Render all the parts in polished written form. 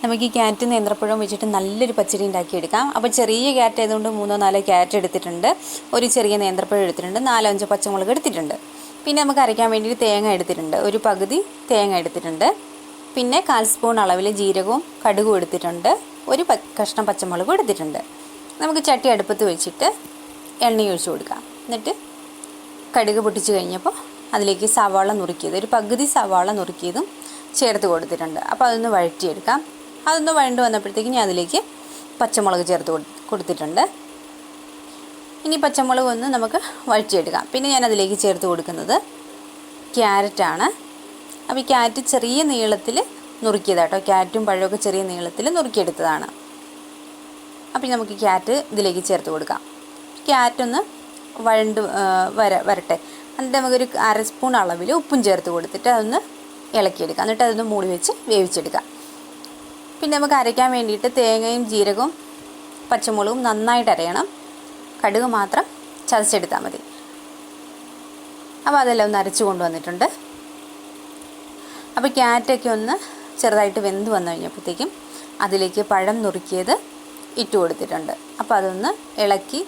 നമുക്ക് ഈ ക്യാരറ്റ് നേന്ത്രപ്പഴം വെച്ചിട്ട് നല്ലൊരു പച്ചടി ഉണ്ടാക്കിയെടുക്കാം. അപ്പോൾ ചെറിയ ക്യാരറ്റ് ആയതുകൊണ്ട് 3-4 ക്യാരറ്റ് എടുത്തിട്ടുണ്ട്, ഒരു ചെറിയ നേന്ത്രപ്പഴം എടുത്തിട്ടുണ്ട്, 4-5 പച്ചമുളക് എടുത്തിട്ടുണ്ട്. പിന്നെ നമുക്ക് അരയ്ക്കാൻ വേണ്ടി തേങ്ങ എടുത്തിട്ടുണ്ട്, ഒരു പകുതി തേങ്ങ എടുത്തിട്ടുണ്ട്. പിന്നെ 1/4 സ്പൂൺ അളവിൽ ജീരകവും കടുകും എടുത്തിട്ടുണ്ട്, ഒരു കഷ്ണം പച്ചമുളകും എടുത്തിട്ടുണ്ട്. നമുക്ക് ചട്ടി അടുപ്പത്ത് വെച്ചിട്ട് എണ്ണ ഒഴിച്ച് കൊടുക്കാം. എന്നിട്ട് കടുക് പൊട്ടിച്ച് കഴിഞ്ഞപ്പോൾ അതിലേക്ക് സവാള നുറുക്കിയത്, ഒരു പകുതി സവാള നുറുക്കിയതും ചേർത്ത് കൊടുത്തിട്ടുണ്ട്. അപ്പോൾ അതൊന്ന് വഴറ്റിയെടുക്കാം. അതൊന്ന് വഴണ്ട് വന്നപ്പോഴത്തേക്കും ഞാൻ അതിലേക്ക് പച്ചമുളക് ചേർത്ത് കൊടുത്തിട്ടുണ്ട്. ഇനി പച്ചമുളക് ഒന്ന് നമുക്ക് വഴറ്റിയെടുക്കാം. പിന്നെ ഞാൻ അതിലേക്ക് ചേർത്ത് കൊടുക്കുന്നത് ക്യാരറ്റാണ്. അപ്പോൾ ഈ ക്യാരറ്റ് ചെറിയ നീളത്തിൽ നുറുക്കിയതാട്ടോ, ക്യാരറ്റും പഴമൊക്കെ ചെറിയ നീളത്തിൽ നുറുക്കിയെടുത്തതാണ്. അപ്പോൾ നമുക്ക് ക്യാരറ്റ് ഇതിലേക്ക് ചേർത്ത് കൊടുക്കാം. ക്യാരറ്റൊന്ന് വഴണ്ട് വരട്ടെ. എന്നിട്ട് നമുക്കൊരു 1/2 സ്പൂൺ അളവിൽ ഉപ്പും ചേർത്ത് കൊടുത്തിട്ട് അതൊന്ന് ഇളക്കിയെടുക്കാം. എന്നിട്ട് അതൊന്ന് മൂടി വെച്ച് വേവിച്ചെടുക്കാം. പിന്നെ നമുക്ക് അരയ്ക്കാൻ വേണ്ടിയിട്ട് തേങ്ങയും ജീരകവും പച്ചമുളകും നന്നായിട്ട് അരയണം, കടുക് മാത്രം ചതച്ചെടുത്താൽ മതി. അപ്പോൾ അതെല്ലാം ഒന്ന് അരച്ച് കൊണ്ടുവന്നിട്ടുണ്ട്. അപ്പോൾ ക്യാരറ്റൊക്കെ ഒന്ന് ചെറുതായിട്ട് വെന്ത് വന്നു കഴിഞ്ഞപ്പോഴത്തേക്കും അതിലേക്ക് പഴം നുറുക്കിയത് ഇട്ട് കൊടുത്തിട്ടുണ്ട്. അപ്പോൾ അതൊന്ന് ഇളക്കി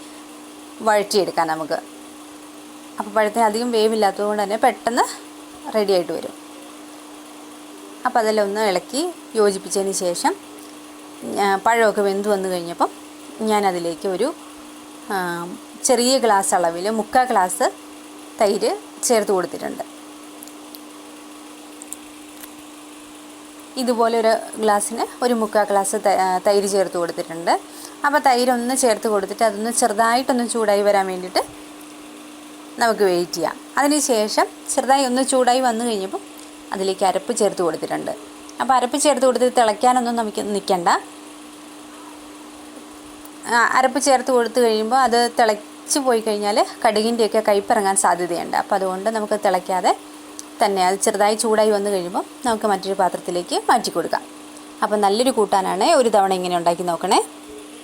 വഴറ്റിയെടുക്കാം നമുക്ക്. അപ്പോൾ പഴത്തിന് അധികം വേവില്ലാത്തതുകൊണ്ട് തന്നെ പെട്ടെന്ന് റെഡിയായിട്ട് വരും. അപ്പോൾ അതെല്ലാം ഒന്ന് ഇളക്കി യോജിപ്പിച്ചതിന് ശേഷം പഴമൊക്കെ വെന്ത് വന്നു കഴിഞ്ഞപ്പം ഞാനതിലേക്ക് ഒരു ചെറിയ ഗ്ലാസ് അളവിൽ 3/4 ഗ്ലാസ് തൈര് ചേർത്ത് കൊടുത്തിട്ടുണ്ട്. ഇതുപോലെ ഒരു ഗ്ലാസ്സിന് ഒരു 3/4 ഗ്ലാസ് തൈര് ചേർത്ത് കൊടുത്തിട്ടുണ്ട്. അപ്പോൾ തൈരൊന്ന് ചേർത്ത് കൊടുത്തിട്ട് അതൊന്ന് ചെറുതായിട്ടൊന്ന് ചൂടായി വരാൻ വേണ്ടിയിട്ട് നമുക്ക് വെയിറ്റ് ചെയ്യാം. അതിന് ശേഷം ചെറുതായി ഒന്ന് ചൂടായി വന്നു കഴിഞ്ഞപ്പോൾ അതിലേക്ക് അരപ്പ് ചേർത്ത് കൊടുത്തിട്ടുണ്ട്. അപ്പോൾ അരപ്പ് ചേർത്ത് കൊടുത്തിട്ട് തിളയ്ക്കാനൊന്നും നമുക്ക് നിൽക്കണ്ട. അരപ്പ് ചേർത്ത് കൊടുത്തു കഴിയുമ്പോൾ അത് തിളച്ച് പോയി കഴിഞ്ഞാൽ കടുകിൻ്റെയൊക്കെ കയ്പ്പിറങ്ങാൻ സാധ്യതയുണ്ട്. അപ്പോൾ അതുകൊണ്ട് നമുക്ക് തിളയ്ക്കാതെ തന്നെ അത് ചെറുതായി ചൂടായി വന്നു കഴിയുമ്പോൾ നമുക്ക് മറ്റൊരു പാത്രത്തിലേക്ക് മാറ്റി കൊടുക്കാം. അപ്പോൾ നല്ലൊരു കൂട്ടാനാണ്, ഒരു തവണ ഇങ്ങനെ ഉണ്ടാക്കി നോക്കണേ.